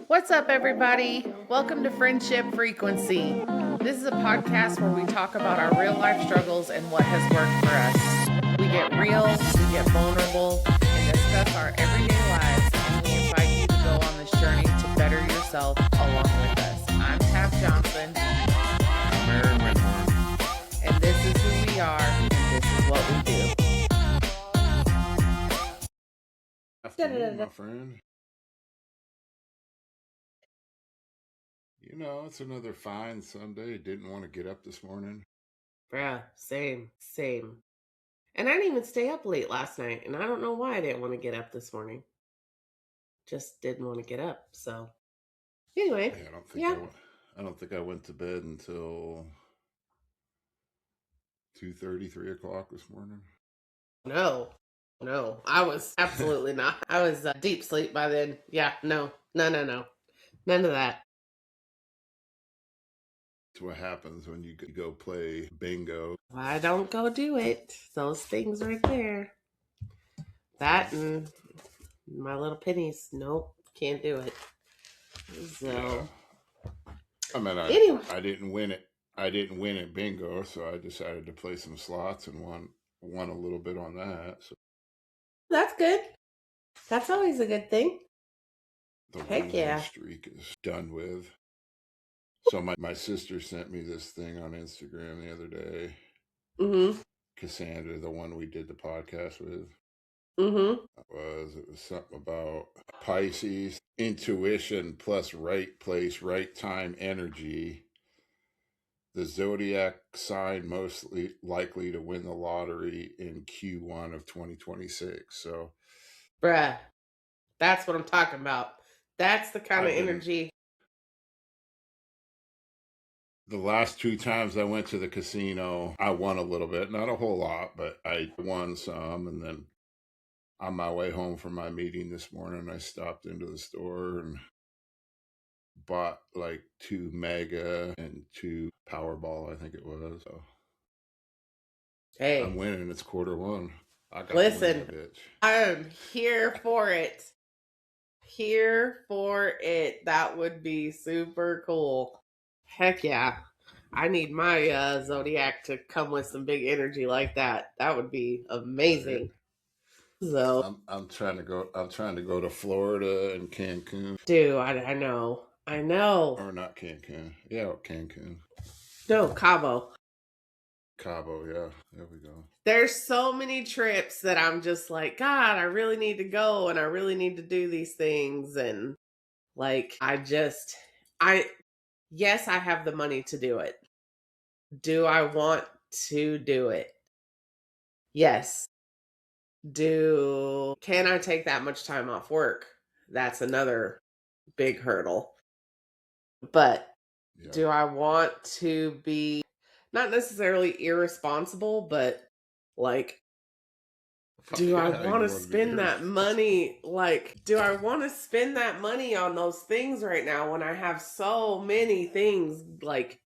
What's up, everybody? Welcome to Friendship Frequency. This is a podcast where we talk about our real life struggles and what has worked for us. We get real, we get vulnerable, and discuss our everyday lives, and we invite you to go on this journey to better yourself along with us. I'm Tab Johnson. I'm Aaron Whitmore. And this is who we are, and this is what we do. Afternoon, my friend. You know, it's another fine Sunday. Didn't want to get up this morning. Bruh, same. And I didn't even stay up late last night, and I don't know why I didn't want to get up this morning. Just didn't want to get up, so anyway. I don't think I went to bed until 2:30, 3 o'clock this morning. No, I was absolutely not. I was deep sleep by then. Yeah, no. None of that. It's what happens when you go play bingo. I don't go do it. Those things right there. That and my little pennies. Nope, can't do it. So, yeah. I mean, anyway. I didn't win it. I didn't win at bingo, so I decided to play some slots and won a little bit on that. So that's good. That's always a good thing. The Heck yeah. Streak is done with. So my sister sent me this thing on Instagram the other day. Mm-hmm. Cassandra, the one we did the podcast with. Mm-hmm. It was something about Pisces, intuition plus right place, right time energy. The Zodiac sign mostly likely to win the lottery in Q1 of 2026. So, bruh, that's what I'm talking about. That's the kind of energy. The last 2 times I went to the casino, I won a little bit, not a whole lot, but I won some. And then on my way home from my meeting this morning, I stopped into the store and bought like 2 Mega and 2 Powerball, I think it was. So hey, I'm winning. It's Q1. Listen, I'm here for it. That would be super cool. Heck yeah. I need my Zodiac to come with some big energy like that. That would be amazing. So I'm trying to go to Florida and Cancun. Dude, I know. Or not Cancun. Yeah, Cancun. No, Cabo. Cabo, yeah. There we go. There's so many trips that I'm just like, God, I really need to go and I really need to do these things. And like, yes, I have the money to do it. Do I want to do it? Yes. Can I take that much time off work? That's another big hurdle. But yeah. Do I want to be not necessarily irresponsible, but like, do I want to spend that money? Like, do I want to spend that money on those things right now when I have so many things like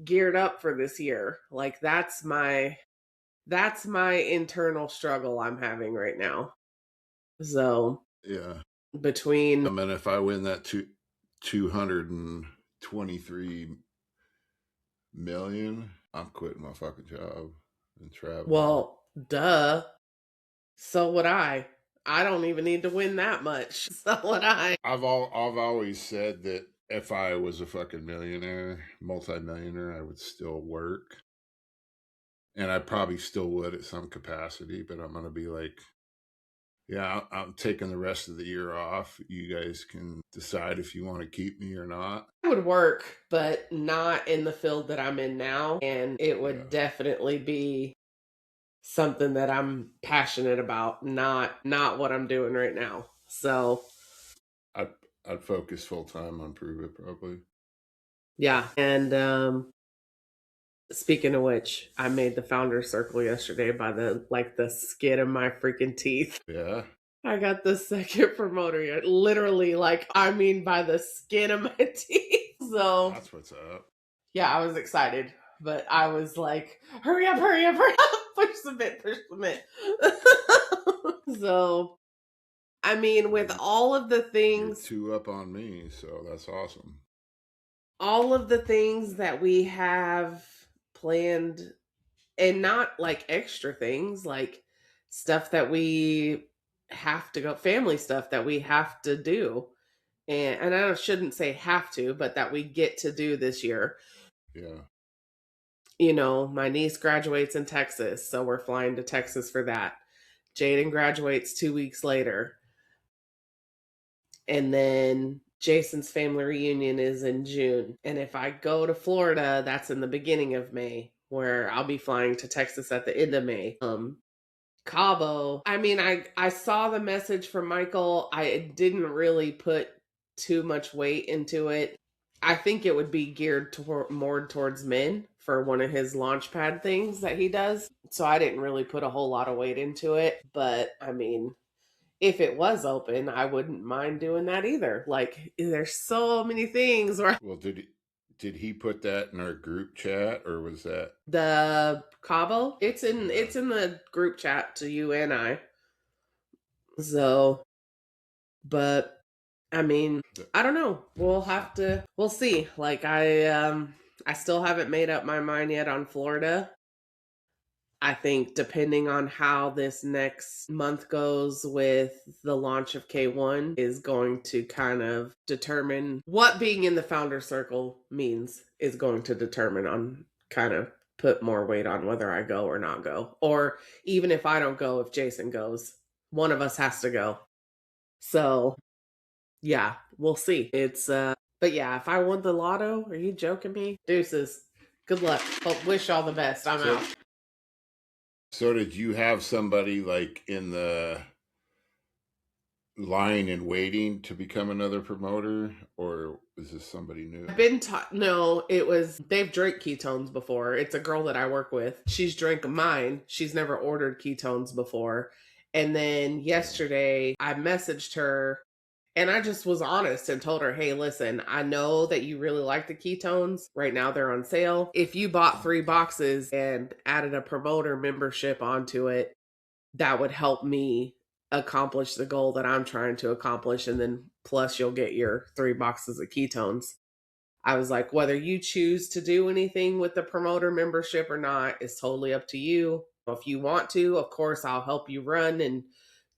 geared up for this year? Like, that's my internal struggle I'm having right now. So yeah, if I win that 223 million, I'm quitting my fucking job and traveling. Well, duh. So would I. I don't even need to win that much. So would I. I've always said that if I was a fucking multi-millionaire, I would still work. And I probably still would at some capacity, but I'm going to be like, yeah, I'm taking the rest of the year off. You guys can decide if you want to keep me or not. I would work, but not in the field that I'm in now. And it would definitely be something that I'm passionate about, not what I'm doing right now. So I'd focus full time on Prove It probably. Yeah. And speaking of which, I made the founder circle yesterday by the skin of my freaking teeth. Yeah. I got the second promoter yet. Literally, by the skin of my teeth. So that's what's up. Yeah, I was excited. But I was like, hurry up. Push the bit. So I mean, with all of the You're things, 2 up on me, so that's awesome. all of the things that we have planned, and not like extra things, like stuff that we have to go, family stuff that we have to do. And I shouldn't say have to, but that we get to do this year. Yeah. You know, my niece graduates in Texas, so we're flying to Texas for that. Jaden graduates 2 weeks later. And then Jason's family reunion is in June. And if I go to Florida, that's in the beginning of May, where I'll be flying to Texas at the end of May. Cabo. I mean, I saw the message from Michael. I didn't really put too much weight into it. I think it would be geared more towards men for one of his launch pad things that he does. So I didn't really put a whole lot of weight into it. But I mean, if it was open, I wouldn't mind doing that either. Like, there's so many things where Well, did he put that in our group chat, or was that the Cabo, it's in yeah. it's in the group chat to you and I. So, but I mean, I don't know. We'll see. Like I still haven't made up my mind yet on Florida. I think depending on how this next month goes with the launch of K1 is going to kind of determine what being in the founder circle means, is going to determine on kind of put more weight on whether I go or not go. Or even if I don't go, if Jason goes, one of us has to go. So yeah, we'll see. But yeah, if I won the lotto, are you joking me? Deuces. Good luck. Hope, wish all the best. I'm out. So did you have somebody like in the line and waiting to become another promoter, or is this somebody new? I've been taught. No, they've drank ketones before. It's a girl that I work with. She's drank mine. She's never ordered ketones before. And then yesterday I messaged her and I just was honest and told her, hey, listen, I know that you really like the ketones. Right now they're on sale. If you bought 3 boxes and added a promoter membership onto it, that would help me accomplish the goal that I'm trying to accomplish. And then plus you'll get your 3 boxes of ketones. I was like, whether you choose to do anything with the promoter membership or not is totally up to you. If you want to, of course, I'll help you run and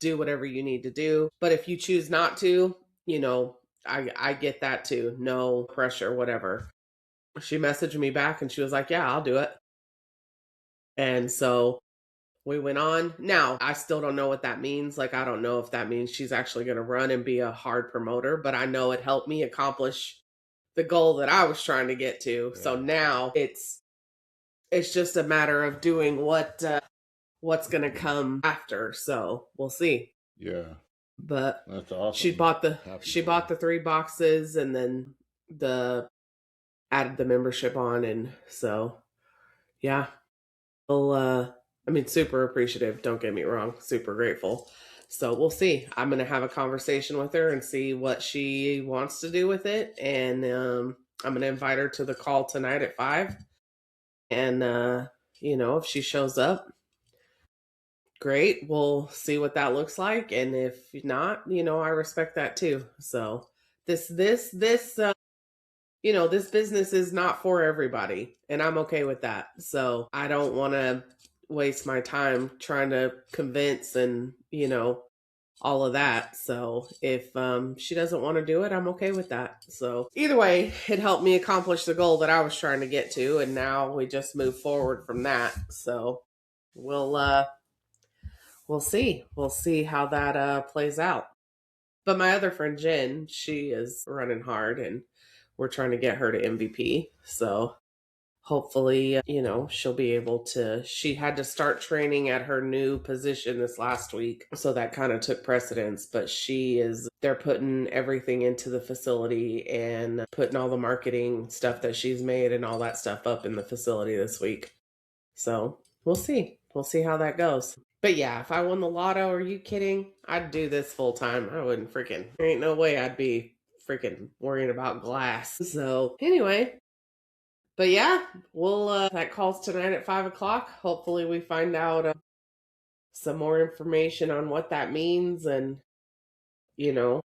do whatever you need to do. But if you choose not to, you know, I get that too. No pressure, whatever. She messaged me back and she was like, yeah, I'll do it. And so we went on. Now, I still don't know what that means. Like, I don't know if that means she's actually going to run and be a hard promoter, but I know it helped me accomplish the goal that I was trying to get to. Yeah. So now it's just a matter of doing what's going to come after. So we'll see. Yeah. But that's awesome. She bought the 3 boxes and then added the membership on, and so yeah. Well, I mean, super appreciative, don't get me wrong, super grateful. So we'll see. I'm going to have a conversation with her and see what she wants to do with it. And I'm going to invite her to the call tonight at 5. And, you know, if she shows up, great. We'll see what that looks like. And if not, you know, I respect that too. So this, you know, this business is not for everybody. And I'm okay with that. So I don't want to waste my time trying to convince and, you know, all of that. So if she doesn't want to do it, I'm okay with that. So either way, it helped me accomplish the goal that I was trying to get to, and now we just move forward from that. So we'll see. We'll see how that plays out. But my other friend Jen, she is running hard and we're trying to get her to MVP. So hopefully, you know, she'll be able to. She had to start training at her new position this last week, so that kind of took precedence. But they're putting everything into the facility and putting all the marketing stuff that she's made and all that stuff up in the facility this week. So we'll see how that goes. But yeah, if I won the lotto, are you kidding? I'd do this full time. I wouldn't freaking, there ain't no way I'd be freaking worrying about glass. So anyway, but yeah, we'll, that call's tonight at 5:00. Hopefully we find out some more information on what that means and you know.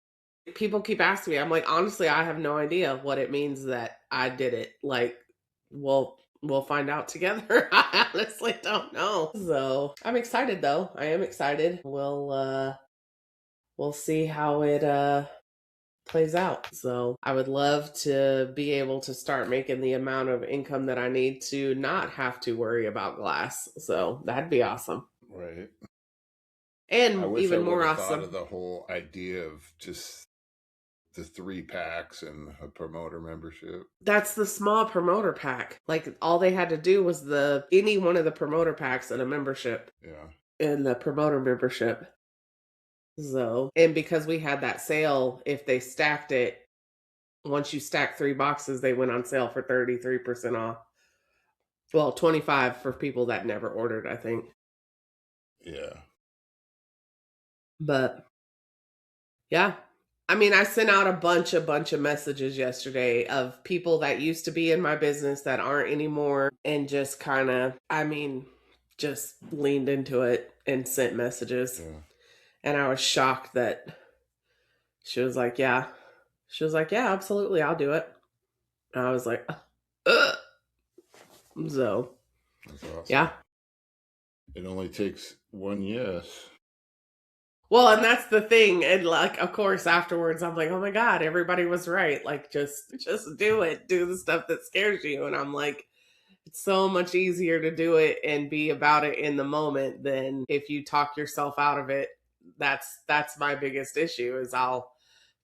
People keep asking me. I'm like, honestly, I have no idea what it means that I did it. Like, we'll find out together. I honestly don't know. So I'm excited though. I am excited. We'll see how it plays out. So I would love to be able to start making the amount of income that I need to not have to worry about glass. So that'd be awesome. Right. I And wish I even would more have thought awesome, of the whole idea of just the 3 packs and a promoter membership. that's the small promoter pack. Like all they had to do was the any one of the promoter packs and a membership Yeah. and the promoter membership. So, and because we had that sale, if they stacked it, once you stack 3 boxes, they went on sale for 33% off. Well, 25 for people that never ordered, I think. Yeah. But yeah. I mean, I sent out a bunch of messages yesterday of people that used to be in my business that aren't anymore and just kind of, I mean, just leaned into it and sent messages. Yeah. And I was shocked that she was like, yeah. She was like, yeah, absolutely, I'll do it. And I was like, ugh. So, That's awesome. yeah. It only takes one yes. Well, and that's the thing. And like, of course, afterwards, I'm like, oh my God, everybody was right. Like, just do it. Do the stuff that scares you. And I'm like, it's so much easier to do it and be about it in the moment than if you talk yourself out of it. That's my biggest issue is I'll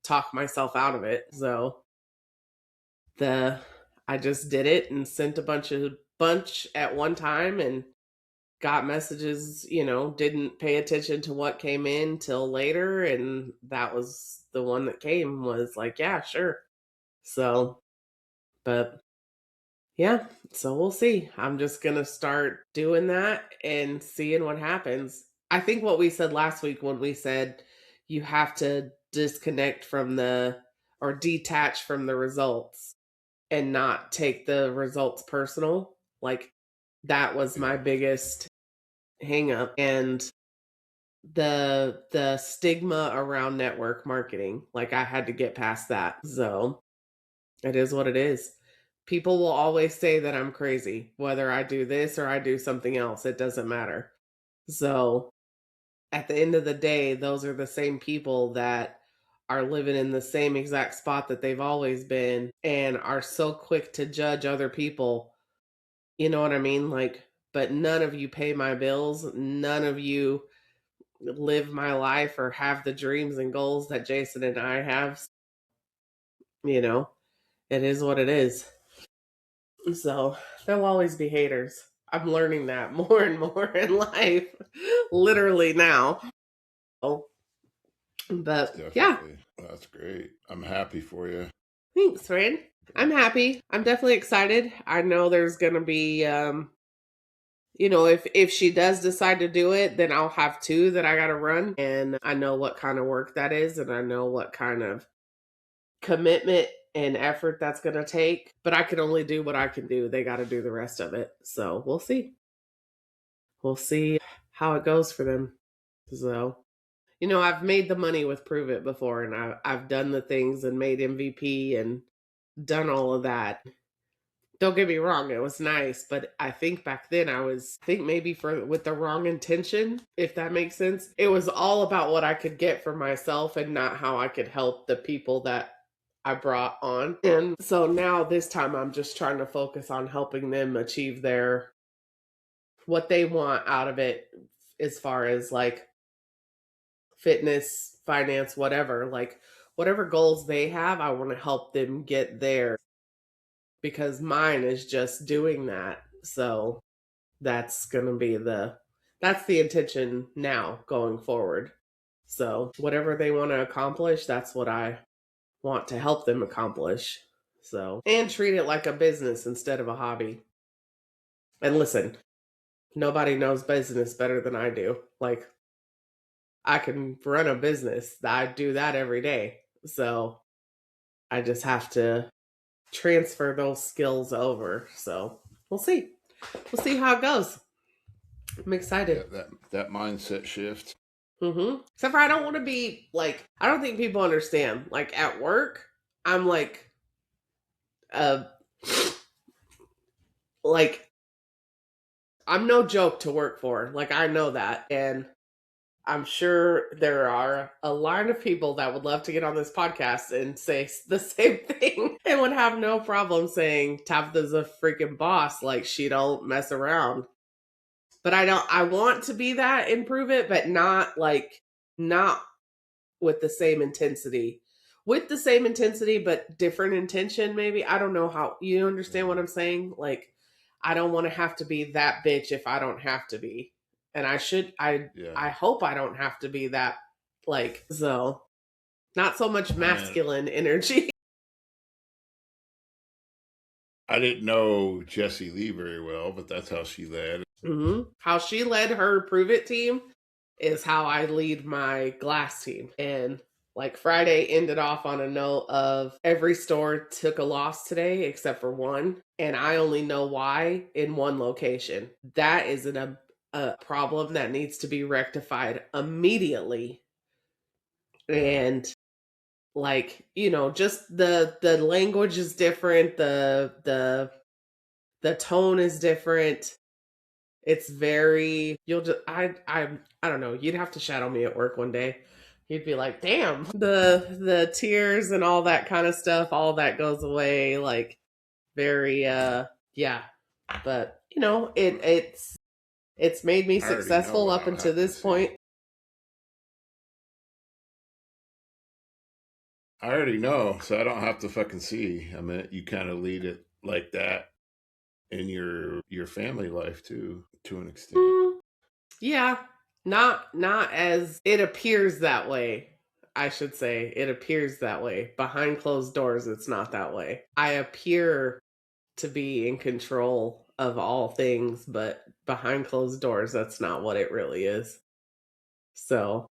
talk myself out of it. So I just did it and sent a bunch at one time and got messages, didn't pay attention to what came in till later. And that was the one that came was like, yeah, sure. So, but yeah, so we'll see. I'm just going to start doing that and seeing what happens. I think what we said last week when we said you have to disconnect from or detach from the results and not take the results personal. Like that was my biggest hang up. And the stigma around network marketing, like I had to get past that. So it is what it is. People will always say that I'm crazy, whether I do this or I do something else. It doesn't matter. So at the end of the day, those are the same people that are living in the same exact spot that they've always been and are so quick to judge other people. You know what I mean? Like, but none of you pay my bills. None of you live my life or have the dreams and goals that Jason and I have. You know, it is what it is. So there'll always be haters. I'm learning that more and more in life, literally now. Oh, but Definitely. yeah. That's great. I'm happy for you. Thanks, friend. I'm happy. I'm definitely excited. I know there's gonna be if she does decide to do it, then I'll have 2 that I gotta run. And I know what kind of work that is, and I know what kind of commitment and effort that's going to take, but I can only do what I can do. They got to do the rest of it. So we'll see. We'll see how it goes for them. So, I've made the money with Prove It before, and I've done the things and made MVP and done all of that. Don't get me wrong, it was nice, but I think back then I think maybe with the wrong intention, if that makes sense. It was all about what I could get for myself and not how I could help the people that I brought on. And so now this time I'm just trying to focus on helping them achieve what they want out of it as far as like fitness, finance, whatever. Like whatever goals they have, I want to help them get there because mine is just doing that. So that's going to be that's the intention now going forward. So whatever they want to accomplish, that's what I want to help them accomplish. So, and treat it like a business instead of a hobby. And listen, nobody knows business better than I do. Like, I can run a business. I do that every day. So, I just have to transfer those skills over. So, we'll see. We'll see how it goes. I'm excited. Yeah, that mindset shift. Except for I don't want to be like, I don't think people understand. Like at work, I'm uh, like, I'm no joke to work for. Like, I know that. And I'm sure there are a line of people that would love to get on this podcast and say the same thing and would have no problem saying Tabitha's a freaking boss. Like, she don't mess around. But I want to be that and prove it, but not with the same intensity. With the same intensity, but different intention, maybe. I don't know how you understand what I'm saying. Like, I don't want to have to be that bitch if I don't have to be. And I hope I don't have to be that, like, so not so much masculine energy. I didn't know Jessie Lee very well, but that's how she led. How she led her Prove It team is how I lead my glass team. And like Friday ended off on a note of every store took a loss today except for one. And I only know why in one location. That is a problem that needs to be rectified immediately. And like, just the language is different, the tone is different. It's very, you'll just, I don't know. You'd have to shadow me at work one day. You'd be like, damn, the tears and all that kind of stuff, all that goes away. Like very, yeah. But it's made me successful up until this point. I already know, so I don't have to fucking see. I mean, you kind of lead it like that in your family life too, to an extent. Yeah, not as it appears that way. I should say it appears that way. Behind closed doors, it's not that way. I appear to be in control of all things, but behind closed doors, that's not what it really is. So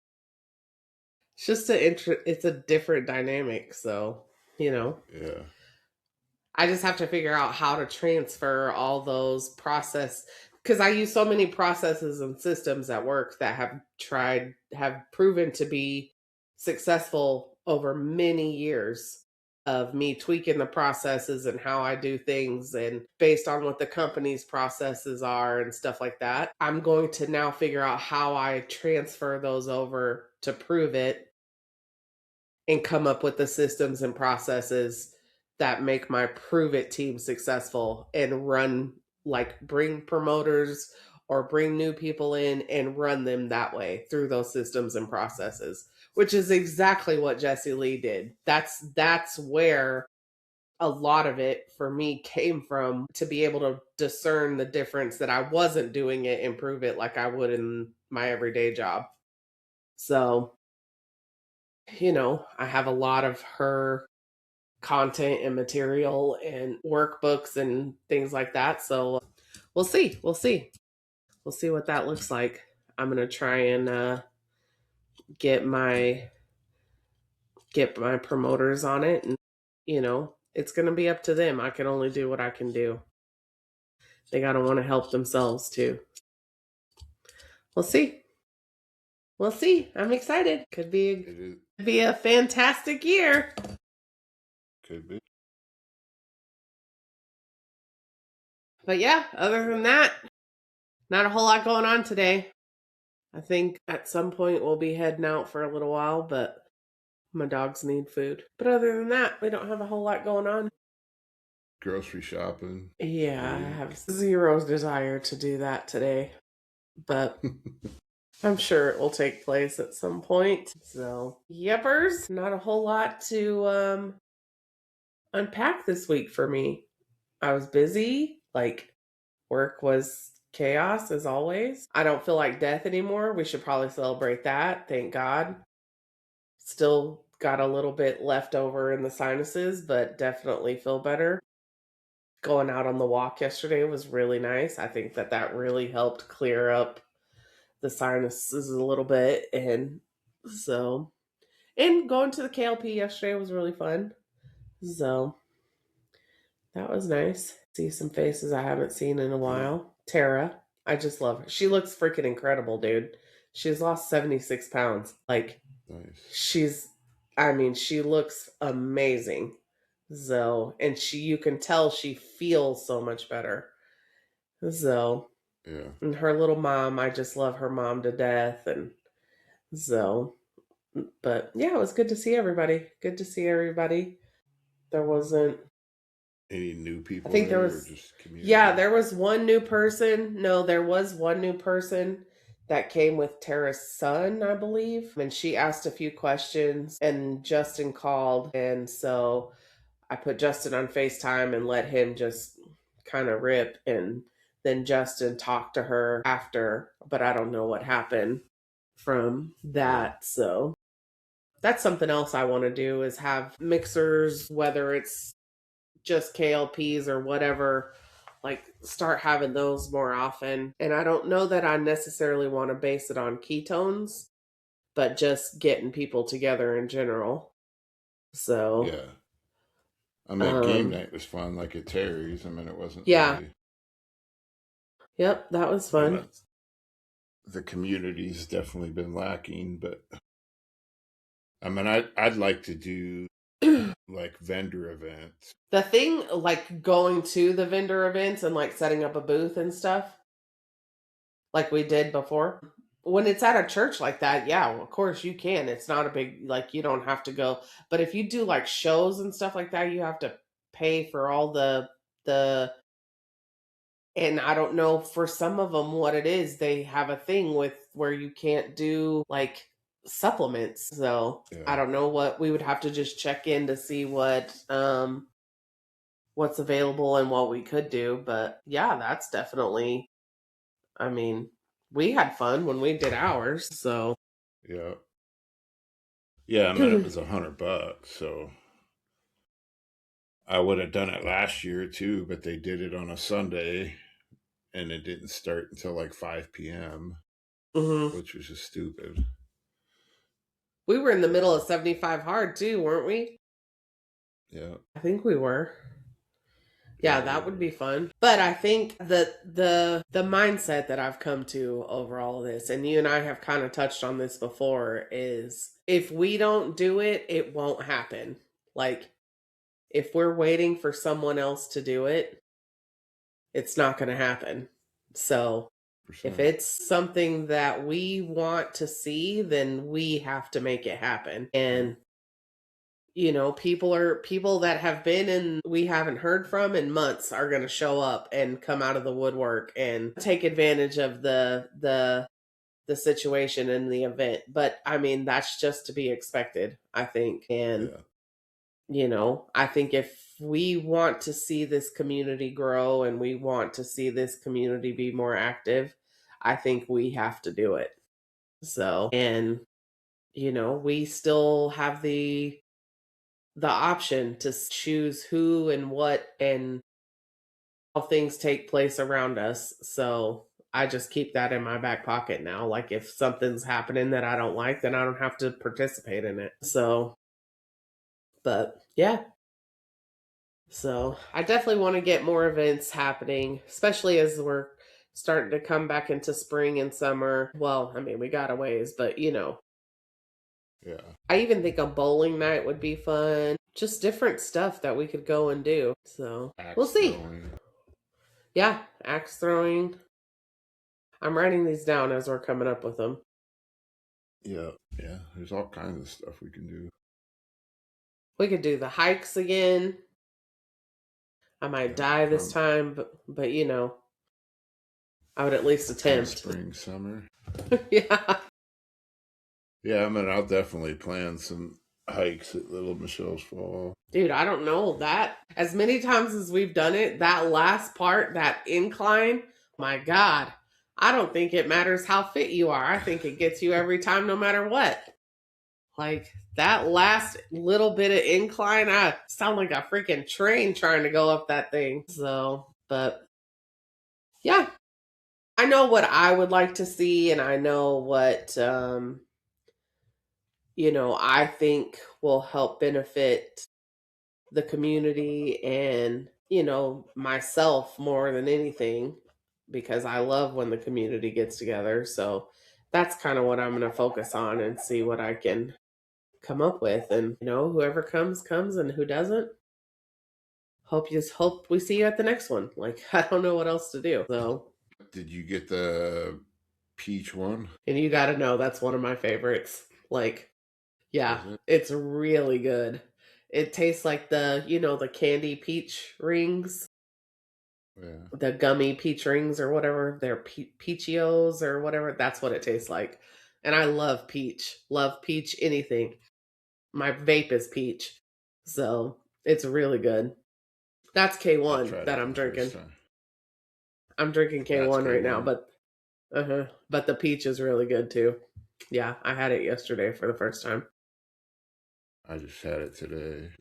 it's just it's a different dynamic. So, Yeah. I just have to figure out how to transfer all those because I use so many processes and systems at work that have proven to be successful over many years of me tweaking the processes and how I do things and based on what the company's processes are and stuff like that. I'm going to now figure out how I transfer those over to Prove It and come up with the systems and processes that make my Prove It team successful and bring promoters or bring new people in and run them that way through those systems and processes, which is exactly what Jessie Lee did. That's where a lot of it for me came from, to be able to discern the difference that I wasn't doing it and Prove It like I would in my everyday job. So, I have a lot of her content and material and workbooks and things like that. So we'll see. We'll see what that looks like. I'm going to try and get my promoters on it, and it's going to be up to them. I can only do what I can do. They got to want to help themselves too. We'll see. We'll see. I'm excited. Could be a fantastic year. Could be. But yeah, other than that, not a whole lot going on today. I think at some point we'll be heading out for a little while, but my dogs need food. But other than that, we don't have a whole lot going on. Grocery shopping. Yeah, I have zero desire to do that today. But I'm sure it will take place at some point. So, yepers, not a whole lot to unpack this week for me. I was busy. Like, work was chaos as always. I don't feel like death anymore. We should probably celebrate that. Thank God. Still got a little bit left over in the sinuses, but definitely feel better. Going out on the walk yesterday was really nice. I think that really helped clear up the sinuses a little bit. And going to the KLP yesterday was really fun. So that was nice. See some faces I haven't seen in a while. Tara, I just love her. She looks freaking incredible, dude. She's lost 76 pounds. Like, Nice. she looks amazing. So, and you can tell she feels so much better. So, Yeah. and her little mom, I just love her mom to death. And so, but yeah, it was good to see everybody. Good to see everybody. There wasn't, Any new I people think there there or was, just yeah, community? there was one new person. No, there was one new person that came with Tara's son, I believe. And she asked a few questions, and Justin called. And so I put Justin on FaceTime and let him just kind of rip. And then Justin talked to her after, but I don't know what happened from Yeah. that. So that's something else I want to do is have mixers, whether it's just KLPs or whatever, like start having those more often. And I don't know that I necessarily want to base it on ketones, but just getting people together in general. So, Yeah. I mean, game night was fun, like at Terry's. I mean, it wasn't yeah. really. Yep, that was I fun. mean, the community's definitely been lacking, but I mean, I'd like to do like vendor events. The thing, like going to the vendor events and like setting up a booth and stuff, like we did before. When it's at a church like that, yeah, well, of course you can. It's not a big, like, you don't have to go. But if you do like shows and stuff like that, you have to pay for all the, and I don't know for some of them what it is. They have a thing with where you can't do like supplements. So I Yeah. don't know what we would have to just check in to see what's available and what we could do. But yeah, that's definitely, I mean, we had fun when we did ours. So Yeah. Yeah. I mean, it was $100, so I would have done it last year too, but they did it on a Sunday and it didn't start until like 5 p.m., hmm, which was just stupid. we were in the middle of So, 75 hard too, weren't we? yeah. I think we were. Yeah, Yeah, we that would be were. fun. But I think that the mindset that I've come to over all of this, and you and I have kind of touched on this before, is if we don't do it, it won't happen. Like if we're waiting for someone else to do it, it's not going to happen. So if 100%. it's something that we want to see, then we have to make it happen. And people that have been and we haven't heard from in months are going to show up and come out of the woodwork and take advantage of the situation and the event. But I mean, that's just to be expected, I think. And Yeah. I think if we want to see this community grow and we want to see this community be more active, I think we have to do it. So, and we still have the option to choose who and what and how things take place around us. So I just keep that in my back pocket now. Like if something's happening that I don't like, then I don't have to participate in it. So, but yeah. So I definitely want to get more events happening, especially as we're starting to come back into spring and summer. Well, I mean, we got a ways, but Yeah. I even think a bowling night would be fun. Just different stuff that we could go and do. So we'll Axe see. throwing. Yeah, axe throwing. I'm writing these down as we're coming up with them. Yeah. Yeah. There's all kinds of stuff we can do. We could do the hikes again. I might Yeah. die this Come time, but I would at least come attempt. spring, summer. Yeah. Yeah, I mean, I'll definitely plan some hikes at Little Michelle's Fall. Dude, I don't know that. As many times as we've done it, that last part, that incline, my God, I don't think it matters how fit you are. I think it gets you every time, no matter what. Like that last little bit of incline, I sound like a freaking train trying to go up that thing. So, but yeah, I know what I would like to see, and I know what I think will help benefit the community and myself more than anything because I love when the community gets together. So that's kind of what I'm going to focus on and see what I can come up with. And, whoever comes, and who doesn't, hope we see you at the next one. Like, I don't know what else to do. So, Did you get the peach one? and you got to know that's one of my favorites. Like, yeah, it's really good. It tastes like the candy peach rings. Yeah. The gummy peach rings or whatever. They're peachios or whatever. That's what it tastes like. And I love peach. Love peach anything. My vape is peach. So it's really good. That's K1 that I'm drinking. I'm drinking K1 right now, but the peach is really good too. Yeah, I had it yesterday for the first time. I just had it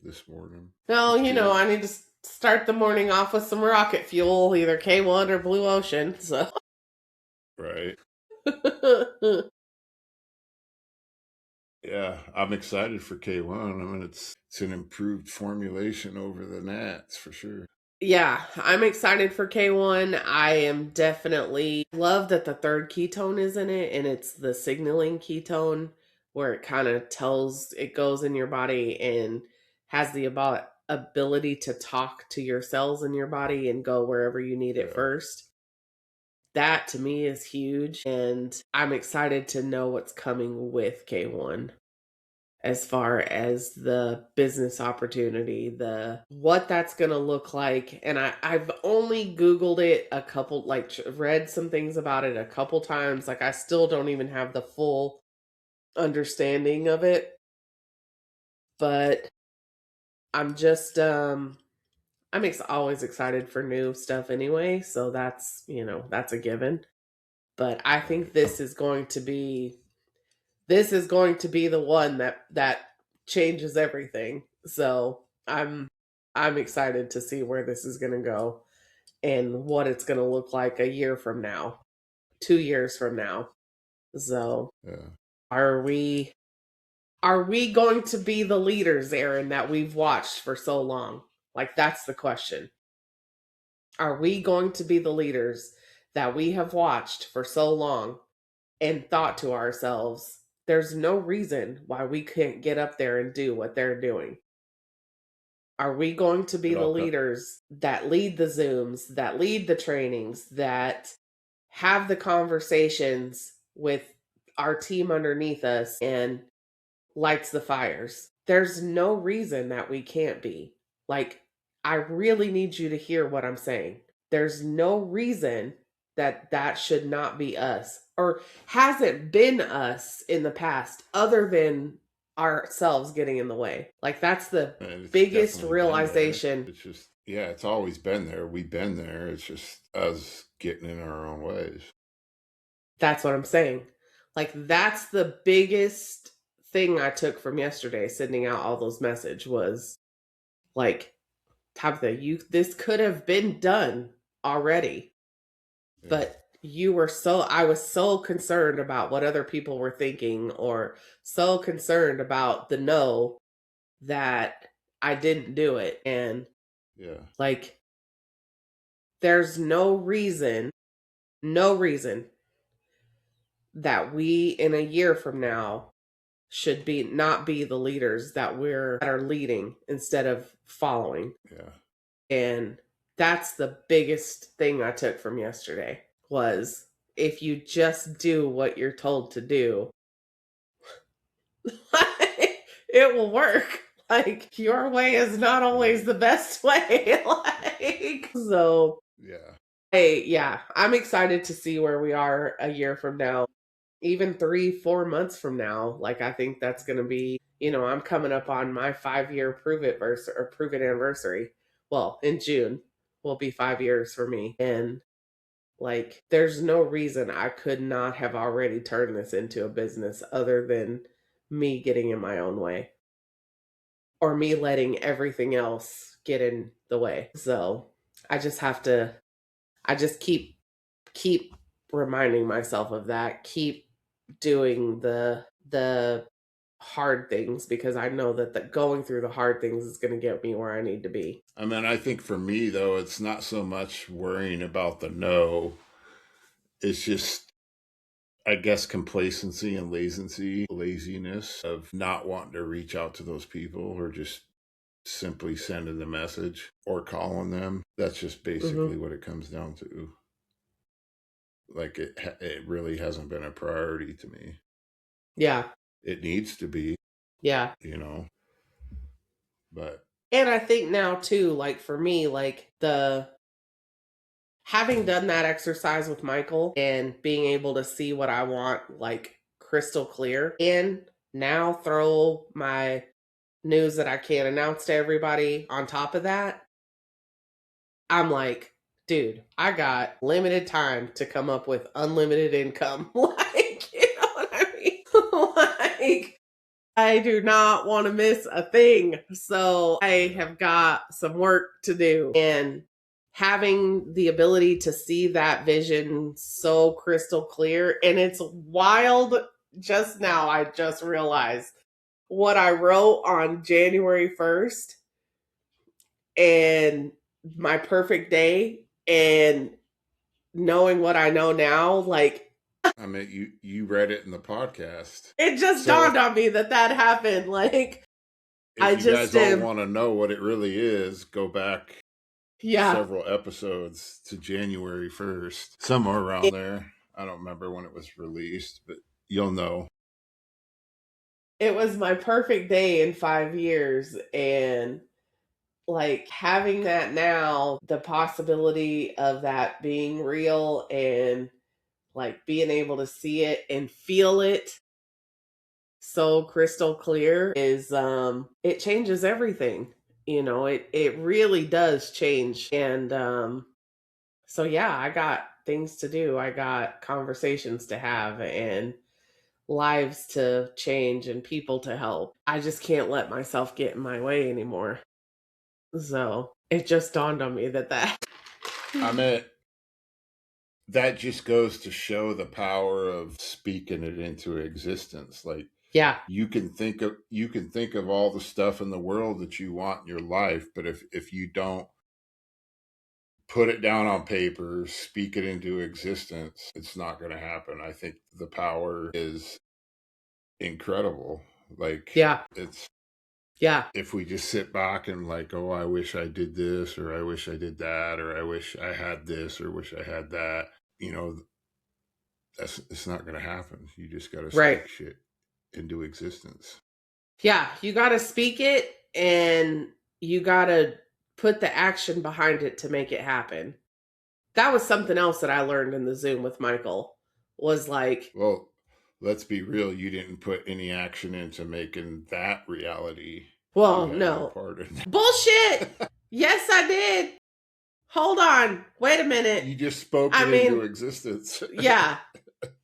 this morning. No, I need to start the morning off with some rocket fuel, either K1 or Blue Ocean. So right. Yeah, I'm excited for K1. I mean, it's an improved formulation over the Nats for sure. Yeah, I'm excited for K1. I am definitely love that the third ketone is in it, and it's the signaling ketone where it kind of it goes in your body and has the ability to talk to your cells in your body and go wherever you need it first. That to me is huge, and I'm excited to know what's coming with K1 as far as the business opportunity, what that's going to look like. And I've only Googled it a couple, like read some things about it a couple times. Like I still don't even have the full understanding of it, but I'm just, always excited for new stuff anyway. So that's a given. But I think this is going to be the one that changes everything. So I'm excited to see where this is going to go and what it's going to look like a year from now, 2 years from now. So are we going to be the leaders, Aaron, that we've watched for so long? Like, that's the question. Are we going to be the leaders that we have watched for so long and thought to ourselves, there's no reason why we can't get up there and do what they're doing? Are we going to be the leaders that lead the Zooms, that lead the trainings, that have the conversations with our team underneath us and lights the fires? There's no reason that we can't be. Like, I really need you to hear what I'm saying. There's no reason that should not be us, or hasn't been us in the past, other than ourselves getting in the way. Like, that's the biggest realization. It's just, it's always been there. We've been there. It's just us getting in our own ways. That's what I'm saying. Like, that's the biggest thing I took from yesterday, sending out all those messages, was like, Tabatha, this could have been done already. Yeah. But I was so concerned about what other people were thinking, or so concerned about the no, that I didn't do it. And like, there's no reason that we in a year from now should not be the leaders that are leading instead of following. Yeah. And that's the biggest thing I took from yesterday, was if you just do what you're told to do, it will work. Like, your way is not always the best way. So I'm excited to see where we are a year from now, even 3-4 months from now. Like, I think that's going to be, I'm coming up on my 5-year prove it anniversary. Well, in June will be 5 years for me. And like, there's no reason I could not have already turned this into a business other than me getting in my own way, or me letting everything else get in the way. So I just keep reminding myself of that, keep doing the hard things, because I know that going through the hard things is going to get me where I need to be. I mean, I think for me, though, it's not so much worrying about the no. It's just, I guess complacency and laziness of not wanting to reach out to those people, or just simply sending the message or calling them. That's just basically what it comes down to. Like it really hasn't been a priority to me. Yeah. It needs to be. Yeah. But and I think now too, like for me, like having done that exercise with Michael and being able to see what I want like crystal clear, and now throw my news that I can't announce to everybody on top of that, I'm like, dude, I got limited time to come up with unlimited income. Like, you know what I mean? Like, I do not want to miss a thing. So I have got some work to do. And having the ability to see that vision so crystal clear, and it's wild. Just now, I just realized what I wrote on January 1st and my perfect day, and knowing what I know now, like, I mean, you read it in the podcast. it just dawned on me that happened. Like, if you guys all want to know what it really is, go back several episodes to January 1st, somewhere around there. I don't remember when it was released, but you'll know. It was my perfect day in 5 years, and like having that now, the possibility of that being real and like being able to see it and feel it so crystal clear is it changes everything. It really does change. And so yeah, I got things to do. I got conversations to have and lives to change and people to help. I just can't let myself get in my way anymore. So it just dawned on me that I mean, that just goes to show the power of speaking it into existence. Like, yeah, you can think of all the stuff in the world that you want in your life, but if you don't put it down on paper, speak it into existence, it's not going to happen. I think the power is incredible. Like, if we just sit back and like, oh, I wish I did this, or I wish I did that, or I wish I had this, or wish I had that, it's not going to happen. You just got to speak shit into existence. Yeah, you got to speak it, and you got to put the action behind it to make it happen. That was something else that I learned in the Zoom with Michael, was like, well, let's be real, you didn't put any action into making that reality. Well, no. Part of that. Bullshit. Yes, I did. Hold on. Wait a minute. You just spoke it into existence. Yeah.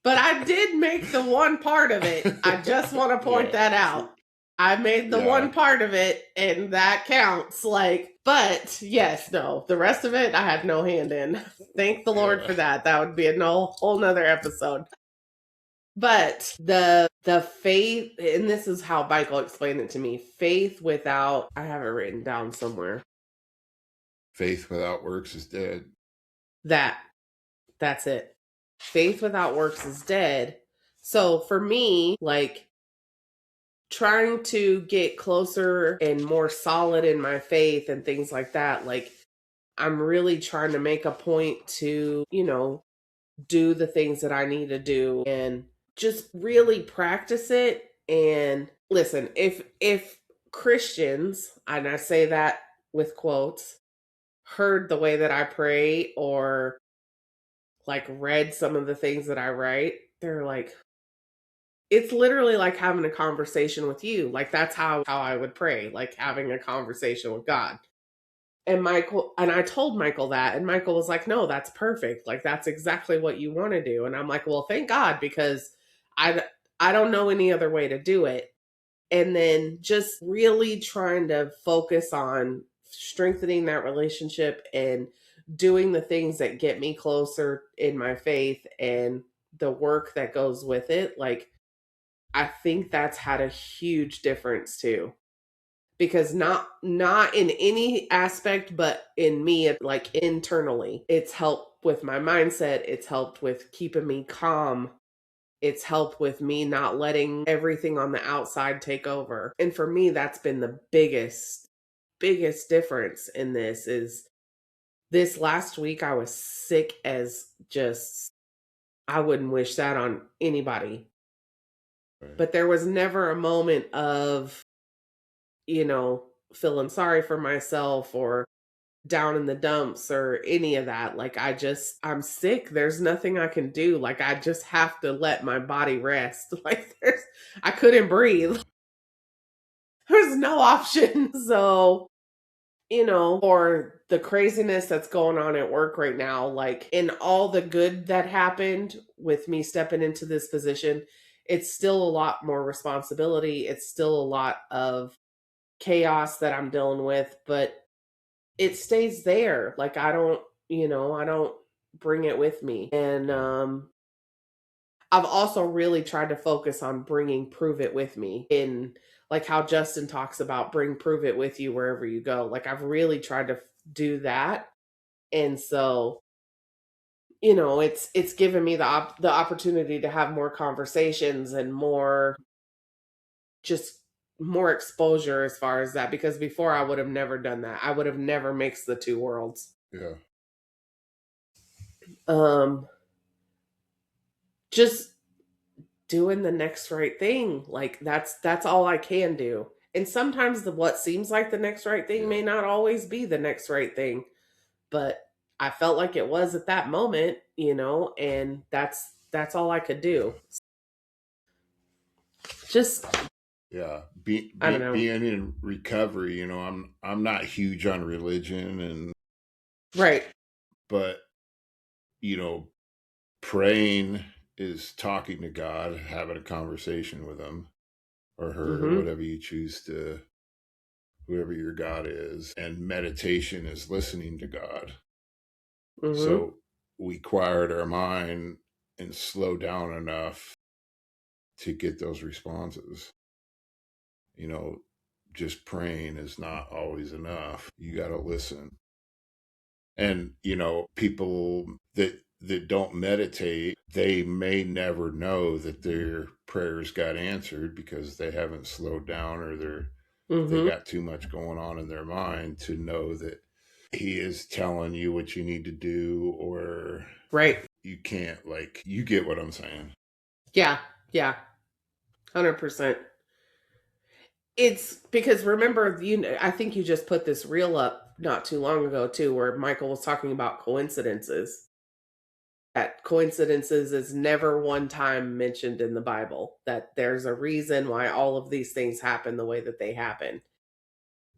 But I did make the one part of it. I just want to point that out. I made the one part of it, and that counts. Like, but yes, no, the rest of it I had no hand in. Thank the Lord for that. That would be a whole nother episode. But the faith, and this is how Michael explained it to me, faith without, I have it written down somewhere. Faith without works is dead. That's it. Faith without works is dead. So for me, like, trying to get closer and more solid in my faith and things like that, like, I'm really trying to make a point to, do the things that I need to do and just really practice it. And listen, if Christians, and I say that with quotes, heard the way that I pray or like read some of the things that I write, they're like, it's literally like having a conversation with you. Like, that's how I would pray, like having a conversation with God. And I told Michael that, and Michael was like, no, that's perfect. Like, that's exactly what you want to do. And I'm like, well, thank God, because I don't know any other way to do it. And then just really trying to focus on strengthening that relationship and doing the things that get me closer in my faith and the work that goes with it. Like, I think that's had a huge difference too. Because not in any aspect, but in me, like internally, it's helped with my mindset. It's helped with keeping me calm It's helped with me not letting everything on the outside take over. And for me, that's been the biggest difference in this. Is this last week I was sick as just, I wouldn't wish that on anybody. Right. But there was never a moment of, feeling sorry for myself or down in the dumps or any of that. Like, I'm sick. There's nothing I can do. Like, I just have to let my body rest. Like, I couldn't breathe. There's no option. So, or the craziness that's going on at work right now, like, in all the good that happened with me stepping into this position, it's still a lot more responsibility. It's still a lot of chaos that I'm dealing with, but it stays there. Like, I don't bring it with me. And I've also really tried to focus on bringing prove it with me, in like how Justin talks about prove it with you wherever you go. Like, I've really tried to do that. And so, it's given me the opportunity to have more conversations and more exposure as far as that, because before I would have never done that. I would have never mixed the two worlds. Yeah. Just doing the next right thing. Like, that's all I can do. And sometimes what seems like the next right thing may not always be the next right thing, but I felt like it was at that moment, and that's all I could do. Just Yeah, I don't know. being in recovery, I'm not huge on religion, and Right. but praying is talking to God, having a conversation with him or her, or Mhm. whatever you choose to, whoever your God is, and meditation is listening to God. Mhm. So we quiet our mind and slow down enough to get those responses. Just praying is not always enough. You got to listen. And people that don't meditate, they may never know that their prayers got answered because they haven't slowed down, or they Mhm. got too much going on in their mind to know that he is telling you what you need to do, or Right. you can't, like, you get what I'm saying. Yeah. Yeah. 100%. It's because, remember, I think you just put this reel up not too long ago too, where Michael was talking about coincidences. That coincidences is never one time mentioned in the Bible. That there's a reason why all of these things happen the way that they happen.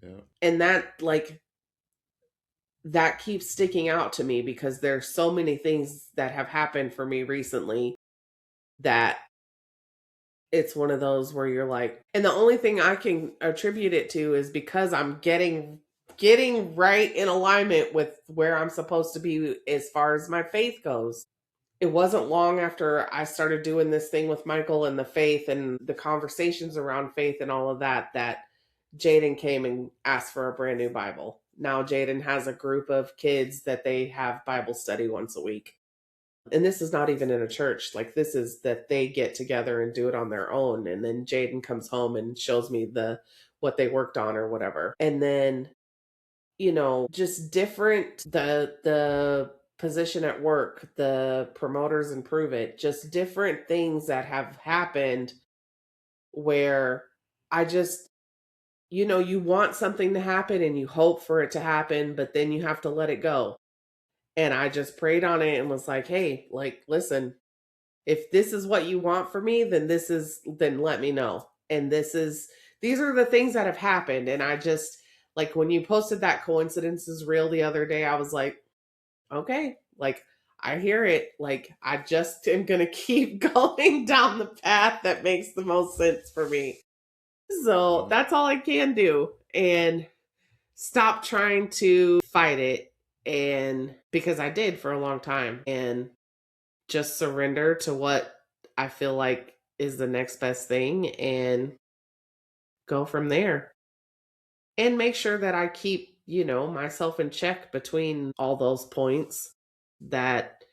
Yeah. And that keeps sticking out to me, because there's so many things that have happened for me recently that it's one of those where you're like, and the only thing I can attribute it to is because I'm getting right in alignment with where I'm supposed to be as far as my faith goes. It wasn't long after I started doing this thing with Michael and the faith and the conversations around faith and all of that Jaden came and asked for a brand new Bible. Now Jaden has a group of kids that they have Bible study once a week. And this is not even in a church. Like, this is that they get together and do it on their own. And then Jaden comes home and shows me what they worked on or whatever. And then, just different, the position at work, the promoters improve it, just different things that have happened where I just, you want something to happen and you hope for it to happen, but then you have to let it go. And I just prayed on it and was like, hey, like, listen, if this is what you want for me, then let me know. And these are the things that have happened. And I just, like, when you posted that coincidence is real the other day, I was like, okay, like, I hear it. Like, I just am going to keep going down the path that makes the most sense for me. So that's all I can do. And stop trying to fight it. And because I did for a long time, and just surrender to what I feel like is the next best thing and go from there. And make sure that I keep, myself in check between all those points, that,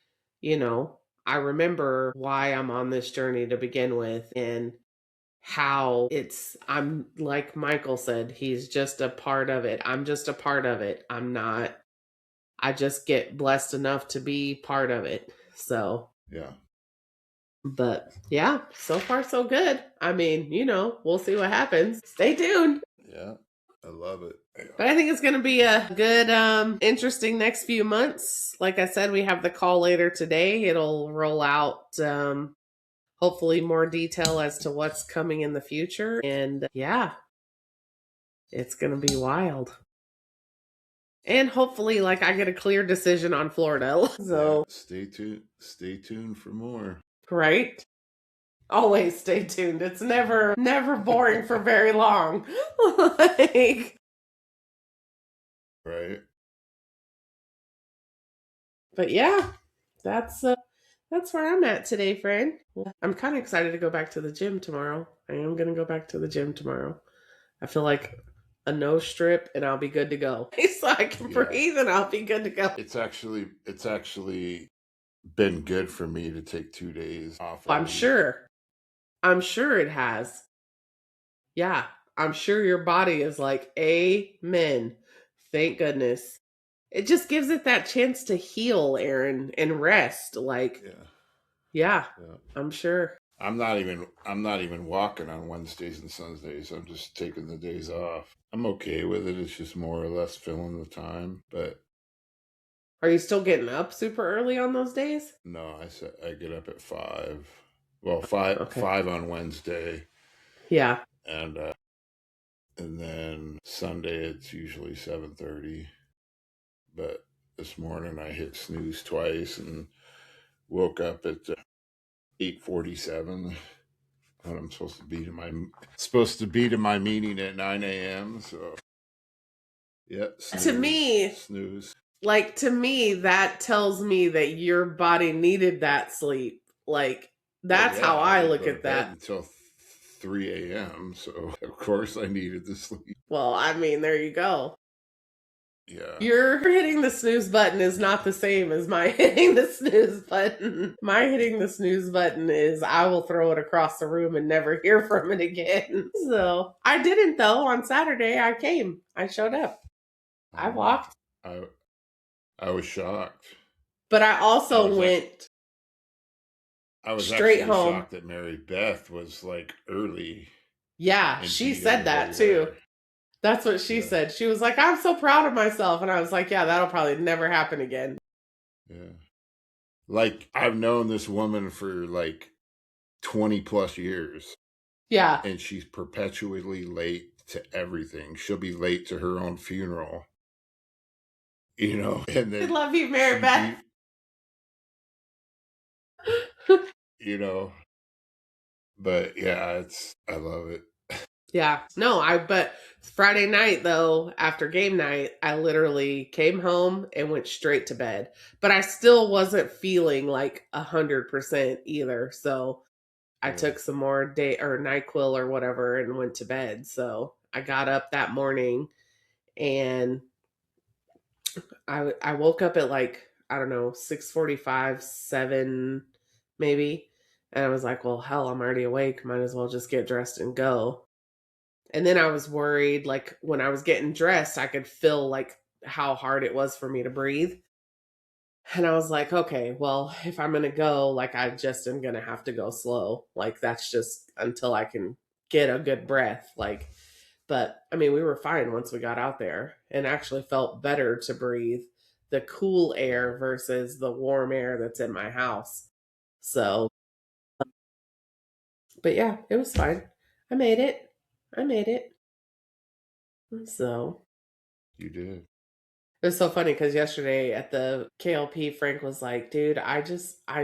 you know, I remember why I'm on this journey to begin with, and how I'm like Michael said, he's just a part of it. I'm just a part of it. I just get blessed enough to be part of it. So, yeah. But yeah, so far so good. I mean, we'll see what happens. Stay tuned. Yeah, I love it. But I think it's going to be a good, interesting next few months. Like I said, we have the call later today. It'll roll out, hopefully more detail as to what's coming in the future. And yeah, it's going to be wild. And hopefully, like, I get a clear decision on Florida. So yeah, stay tuned for more. Right? Always stay tuned. It's never boring for very long. Like, right. But yeah, that's where I'm at today, friend. I'm kind of excited to go back to the gym tomorrow. I am going to go back to the gym tomorrow. I feel like a nose strip and I'll be good to go. So I can breathe and I'll be good to go. It's actually been good for me to take 2 days off. I'm sure it has. Yeah, I'm sure your body is like, amen. Thank goodness. It just gives it that chance to heal, Aaron, and rest. Like, yeah, I'm sure. I'm not even walking on Wednesdays and Sundays. I'm just taking the days off. I'm okay with it. It's just more or less filling the time. But are you still getting up super early on those days? No, I get up at 5. Well, 5 on Wednesday. Yeah. And then Sunday it's usually 7:30. But this morning I hit snooze twice and woke up at 8:47 when I'm supposed to be to my meeting at 9 a.m. So yeah, snooze. Like, to me, that tells me that your body needed that sleep. Like, that's how I look at that. Until 3 a.m. So of course I needed the sleep. Well, I mean, there you go. Yeah. Your hitting the snooze button is not the same as my hitting the snooze button. My hitting the snooze button is I will throw it across the room and never hear from it again. So I didn't, though. On Saturday, I showed up. I walked. I was shocked. But I also went straight home. Shocked that Mary Beth was like early. Yeah, she said that too. That's what she said. She was like, I'm so proud of myself. And I was like, yeah, that'll probably never happen again. Yeah. Like, I've known this woman for like 20 plus years. Yeah. And she's perpetually late to everything. She'll be late to her own funeral. And then I love you, Mary Beth. But yeah, I love it. Yeah. No, but Friday night, though, after game night, I literally came home and went straight to bed. But I still wasn't feeling like 100% either. So I took some more NyQuil or whatever and went to bed. So I got up that morning and I woke up at like, I don't know, 6:45, 7 maybe. And I was like, well, hell, I'm already awake. Might as well just get dressed and go. And then I was worried, like when I was getting dressed, I could feel like how hard it was for me to breathe. And I was like, okay, well, if I'm going to go, like I just am going to have to go slow. Like that's just until I can get a good breath. Like, but I mean, we were fine once we got out there and actually felt better to breathe the cool air versus the warm air that's in my house. So, but yeah, it was fine. I made it. So. You did. It was so funny because yesterday at the KLP, Frank was like, dude, I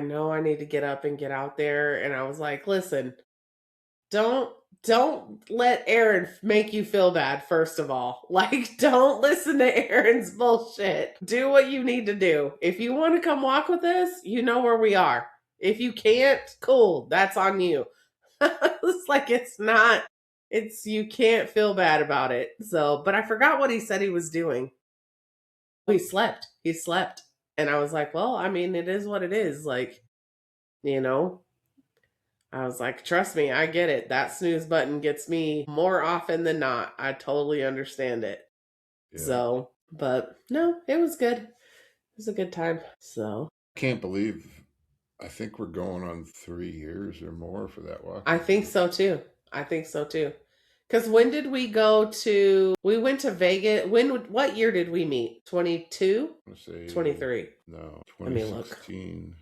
know I need to get up and get out there. And I was like, listen, don't let Aaron make you feel bad, first of all. Like, don't listen to Aaron's bullshit. Do what you need to do. If you want to come walk with us, you know where we are. If you can't, cool, that's on you. It's like, you can't feel bad about it. So, but I forgot what he said he was doing. He slept. And I was like, well, I mean, it is what it is. Like, you know? I was like, trust me, I get it. That snooze button gets me more often than not. I totally understand it. Yeah. So, but no, it was good. It was a good time. So, Can't believe I think we're going on 3 years or more for that walk. I think so too. I think so too. Because when did we go to? We went to Vegas. What year did we meet? 22? 23. No, Let me look. 2016.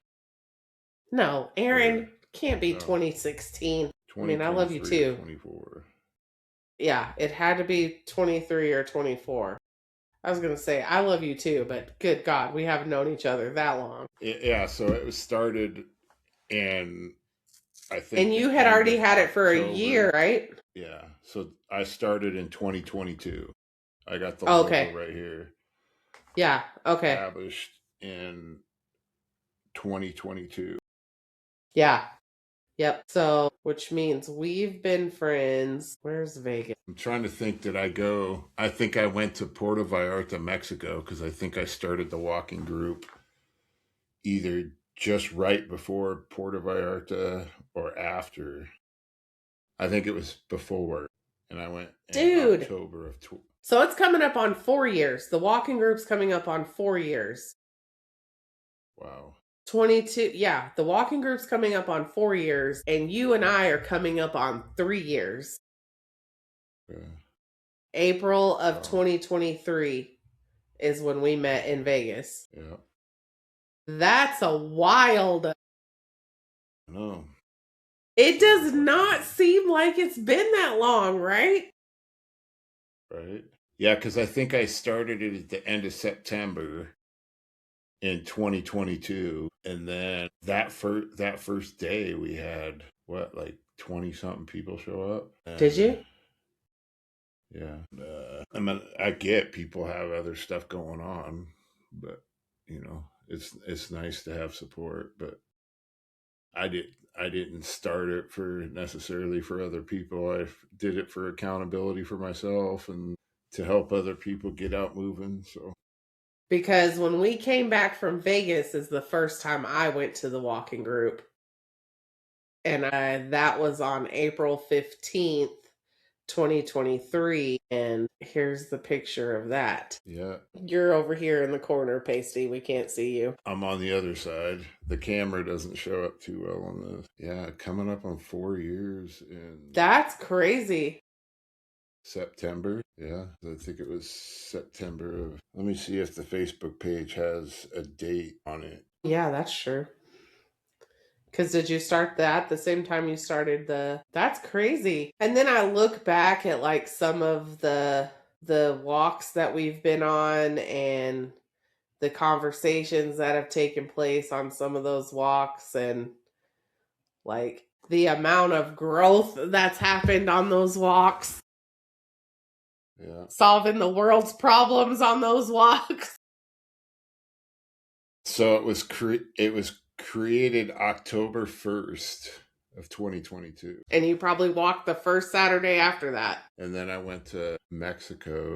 No, Aaron, can't be 2016. I mean, I love you too. 24. Yeah, it had to be 23 or 24. I was going to say, I love you too, but good God, we haven't known each other that long. Yeah, so it was started, and I think. And you had already had it for a year, right? Yeah, so I started in 2022. I got the logo right here. Yeah, okay. Established in 2022. Yeah. Yep. So, which means we've been friends. Where's Vegas? I'm trying to think, did I go? I think I went to Puerto Vallarta, Mexico, because I think I started the walking group either just right before Puerto Vallarta or after. I think it was before, and I went in October of. So it's coming up on 4 years. The walking group's coming up on 4 years. Wow. 22. Yeah, the walking group's coming up on 4 years, and you and I are coming up on 3 years. Yeah. April of 2023 is when we met in Vegas. Yeah. That's a wild. No. It does not seem like it's been that long, right? Right. Yeah, because I think I started it at the end of September in 2022, and then that first day we had like 20-something people show up. Did you? Yeah. I mean, I get people have other stuff going on, but it's nice to have support. But I didn't start it necessarily for other people. I did it for accountability for myself and to help other people get out moving. So, because when we came back from Vegas is the first time I went to the walking group, and that was on April 15th, 2023, and here's the picture of that. Yeah. You're over here in the corner, Pasty. We can't see you. I'm on the other side. The camera doesn't show up too well on this. Yeah, coming up on 4 years in. That's crazy. September. Yeah, I think it was September of. Let me see if the Facebook page has a date on it. Yeah, that's true. Because did you start that the same time you started that's crazy. And then I look back at like some of the walks that we've been on and the conversations that have taken place on some of those walks, and like the amount of growth that's happened on those walks. Yeah. Solving the world's problems on those walks. So it was created October 1st of 2022. And you probably walked the first Saturday after that. And then I went to Mexico.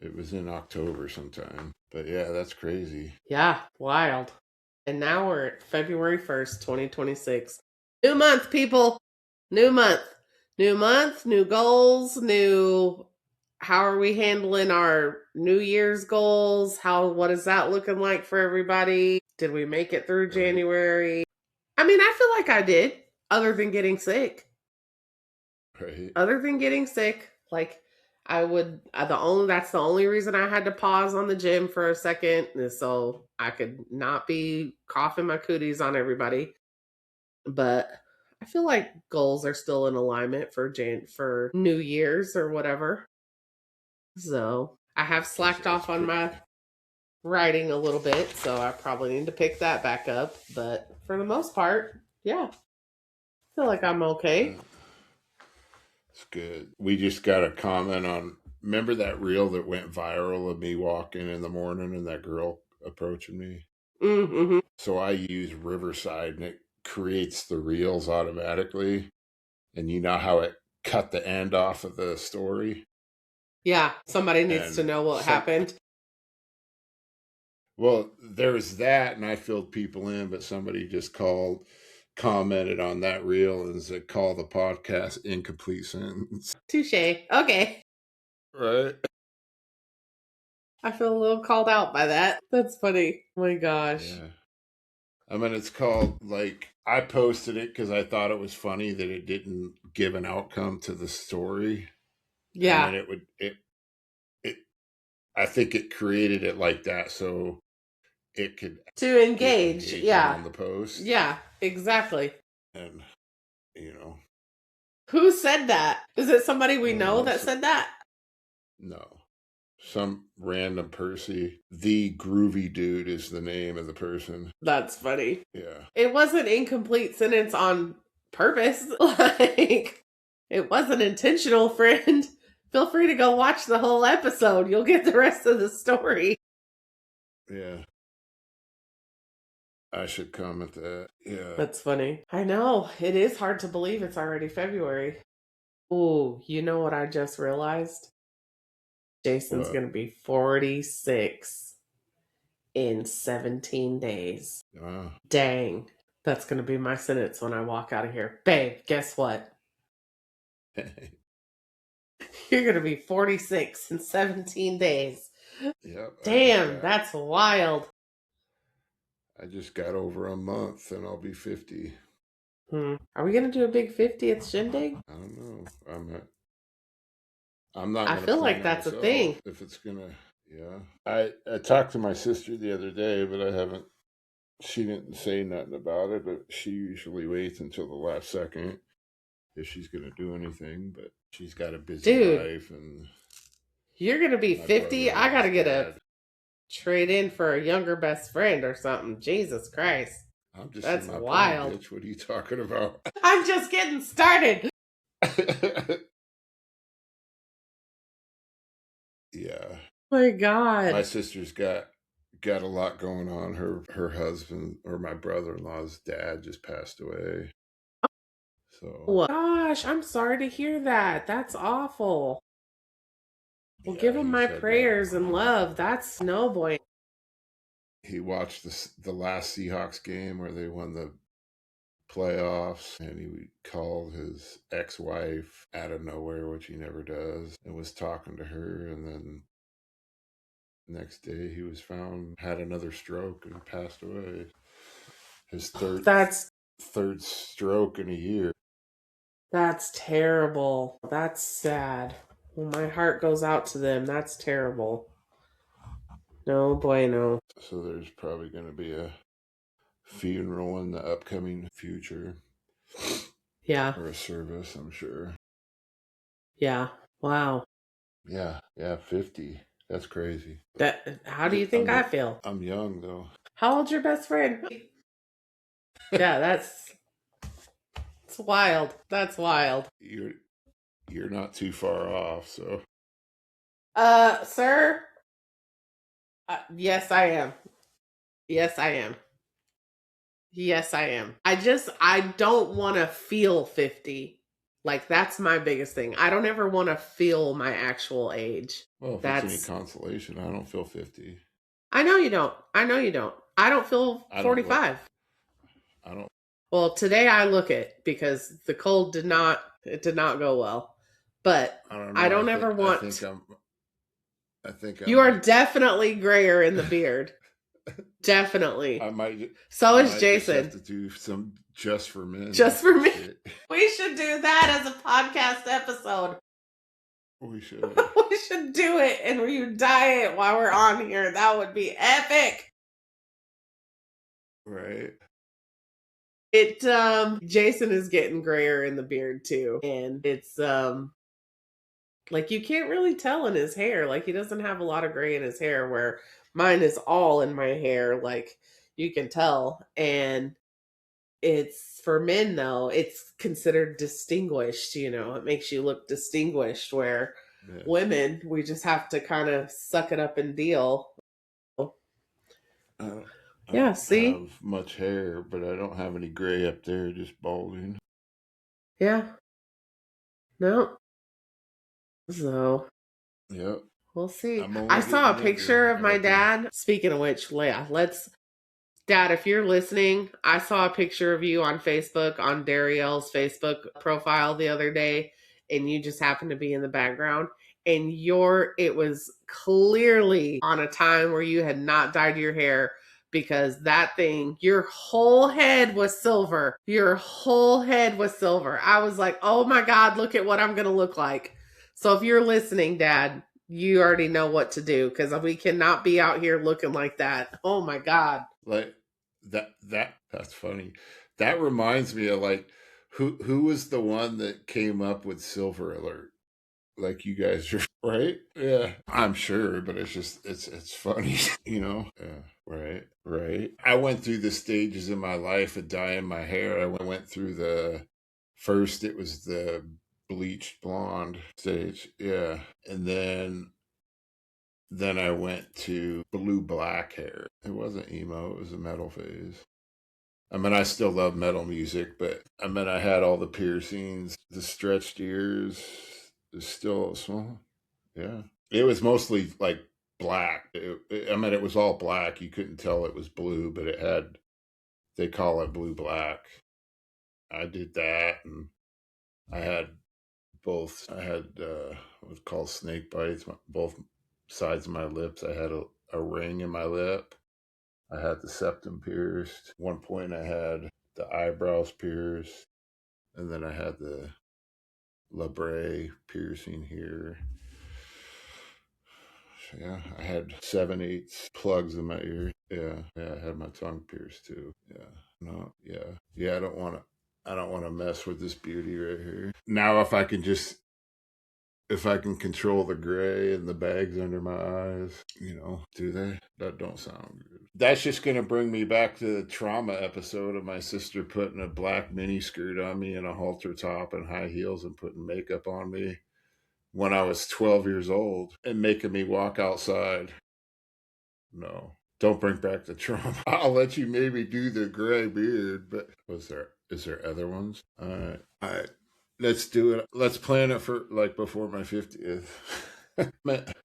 It was in October sometime. But yeah, that's crazy. Yeah, wild. And now we're at February 1st, 2026. New month, people. New month. New month, new goals, new... How are we handling our New Year's goals? What is that looking like for everybody? Did we make it through January? I mean, I feel like I did, other than getting sick. Right. Other than getting sick, like that's the only reason I had to pause on the gym for a second, is so I could not be coughing my cooties on everybody. But I feel like goals are still in alignment for New Year's or whatever. So I have slacked off on my writing a little bit, so I probably need to pick that back up. But for the most part, yeah, I feel like I'm okay. It's good. We just got a comment on, remember that reel that went viral of me walking in the morning and that girl approaching me? Mm-hmm. So I use Riverside and it creates the reels automatically. And you know how it cut the end off of the story? Yeah, somebody needs to know what happened. Well, there's that, and I filled people in, but somebody just called commented on that reel and said, call the podcast incomplete sentence. Touche. Okay. Right? I feel a little called out by that. That's funny. Oh my gosh. Yeah. I mean, it's called, like, I posted it because I thought it was funny that it didn't give an outcome to the story. Yeah. And then I think it created it like that so it could to engage. Yeah. on the post. Yeah, exactly. And, you know. Who said that? Is it somebody we know that said that? No. Some random person. The Groovy Dude is the name of the person. That's funny. Yeah. It wasn't incomplete sentence on purpose. Like, it wasn't intentional, friend. Feel free to go watch the whole episode. You'll get the rest of the story. Yeah. I should comment that. Yeah. That's funny. I know. It is hard to believe it's already February. Ooh, you know what I just realized? Jason's going to be 46 in 17 days. Wow. Dang. That's going to be my sentence when I walk out of here. Babe, guess what? You're going to be 46 in 17 days. Yep. Damn, that's wild. I just got over a month and I'll be 50. Are we going to do a big 50th shindig? I don't know. I'm not. I feel like that's a thing. If it's gonna, yeah. I talked to my sister the other day, but I haven't. She didn't say nothing about it, but she usually waits until the last second if she's gonna do anything. But she's got a busy life, and you're gonna be 50. I gotta get a trade in for a younger best friend or something. Jesus Christ, that's wild. Bitch. What are you talking about? I'm just getting started. Yeah. My God. My sister's got a lot going on. Her husband, or my brother-in-law's dad, just passed away. So gosh, I'm sorry to hear that. That's awful. Well, give him my prayers and love. That's no boy. He watched the last Seahawks game where they won the playoffs, and he called his ex-wife out of nowhere, which he never does, and was talking to her, and then next day he was found had another stroke and passed away. His third stroke in a year. That's terrible. That's sad. Well, my heart goes out to them. That's terrible. No bueno. So there's probably going to be a funeral in the upcoming future. Yeah. Or a service, I'm sure. Yeah. Wow. Yeah, 50. That's crazy. How do you think I feel? I'm young, though. How old's your best friend? Yeah, that's wild. That's wild. You're not too far off, so. Sir? Yes, I am. Yes, I am. Yes, I am. I don't want to feel 50. Like, that's my biggest thing. I don't ever want to feel my actual age. Well, if that's any consolation, I don't feel 50. I know you don't. I don't feel 45. I don't. Well, today I look it because the cold did not go well. But I don't ever want. I think you are definitely grayer in the beard. Definitely. I might. So is Jason. Just have to do some just for men. Just for me. We should do that as a podcast episode. We should. We should do it and you dye it while we're on here. That would be epic. Right. Jason is getting grayer in the beard too. And it's like you can't really tell in his hair. Like he doesn't have a lot of gray in his hair where mine is all in my hair. Like you can tell. And it's for men though, it's considered distinguished, it makes you look distinguished where women, we just have to kind of suck it up and deal. I don't have much hair, but I don't have any gray up there, just balding. Yeah. No. So. Yep. We'll see. I saw a picture of my dad. Speaking of which, Leah, let's Dad, if you're listening, I saw a picture of you on Facebook, on Darielle's Facebook profile the other day, and you just happened to be in the background. And it was clearly on a time where you had not dyed your hair, because that thing, your whole head was silver. Your whole head was silver. I was like, oh my God, look at what I'm going to look like. So if you're listening, Dad, you already know what to do, because we cannot be out here looking like that. Oh my God. Like that's funny. That reminds me of like, who was the one that came up with Silver Alert? Like, you guys are right. Yeah, I'm sure, but it's just it's funny. Yeah, right. I went through the stages in my life of dyeing my hair. I went through first it was the bleached blonde stage, yeah, and then I went to blue black hair. It wasn't emo, it was a metal phase. I mean, I still love metal music, but I mean, I had all the piercings, the stretched ears. It's still small. Yeah. It was mostly like black. It was all black. You couldn't tell it was blue, but they call it blue black. I did that, and I had both. I had what's called snake bites, both sides of my lips. I had a ring in my lip. I had the septum pierced. At one point I had the eyebrows pierced, and then I had the labrae piercing here. Yeah, I had 7/8 plugs in my ear. Yeah, I had my tongue pierced too. Yeah. I don't want to mess with this beauty right here. Now, if I can control the gray and the bags under my eyes, do they? That don't sound good. That's just going to bring me back to the trauma episode of my sister putting a black mini skirt on me and a halter top and high heels and putting makeup on me when I was 12 years old and making me walk outside. No, don't bring back the trauma. I'll let you maybe do the gray beard, but is there other ones? All right. Let's do it. Let's plan it for like before my 50th.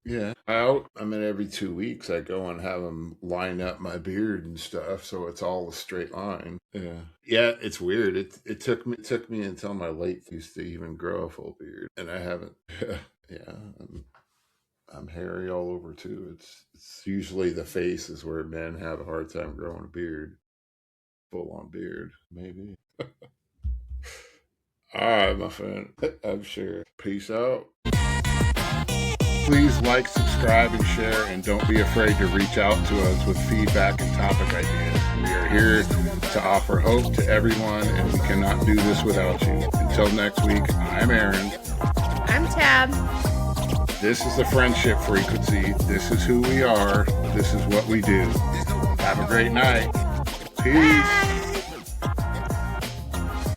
Yeah. Every 2 weeks I go and have them line up my beard and stuff, so it's all a straight line. Yeah. It's weird. It took me until my late 30s to even grow a full beard, and I haven't. Yeah. I'm hairy all over too. It's usually the face is where men have a hard time growing a beard, full on beard, maybe. All right, my friend. I'm sure. Peace out. Please like, subscribe, and share, and don't be afraid to reach out to us with feedback and topic ideas. We are here to offer hope to everyone, and we cannot do this without you. Until next week, I'm Aaron. I'm Tab. This is the Friendship Frequency. This is who we are. This is what we do. Have a great night. Peace.